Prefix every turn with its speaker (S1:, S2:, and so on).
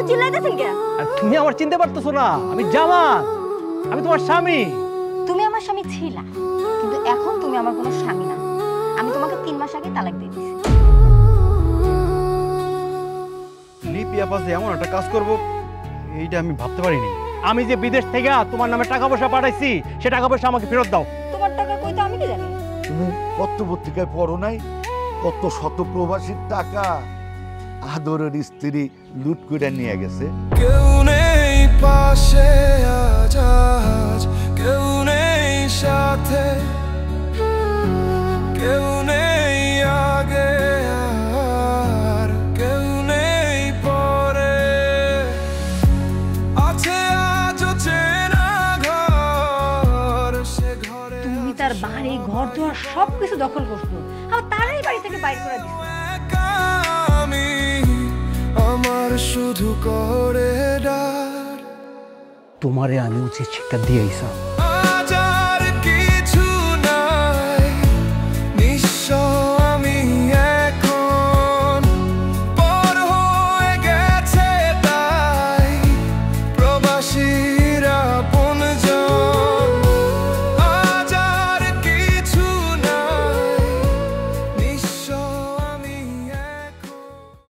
S1: চিল্লাইতেছেন কেন?
S2: আর তুমি আমার চিনতে পারতেছো না? আমি জামাল, আমি তোমার স্বামী।
S1: তুমি আমার স্বামী ছিলা, কিন্তু এখন তুমি আমার কোনো স্বামী না। আমি তোমাকে 3 মাস আগে তালাক দিয়ে দিয়েছি।
S2: লিপি আপা যে এমন একটা কাজ করবো এইটা আমি ভাবতে পারিনি। আমি যে বিদেশ থেকে তোমার নামে টাকা পয়সা পাঠাইছি, সে টাকা পয়সা আমাকে ফেরত দাও।
S1: তোমার টাকা কই তো আমি কি জানি?
S3: তুমি পত্র পত্রিকায় পড়ো নাই কত শত প্রবাসীর টাকা আদরের স্ত্রী লুট করে নিয়ে গেছে?
S4: কেউ নেই পাশে আজ, কেউ নেই সাথে, কেউ নেই আগে আর কেউ নেই পরে। আছে আজও চেনা ঘর, সে ঘরে
S1: তুমি তার বাড়ি ঘর দুয়ার সবকিছু দখল করছো, আর তারাই বাড়ি থেকে বাইর করে দিছো।
S4: আমি আমার শুধু করে ডার।
S2: তোমারে আমি উচিত শিক্ষা দিয়েইছি।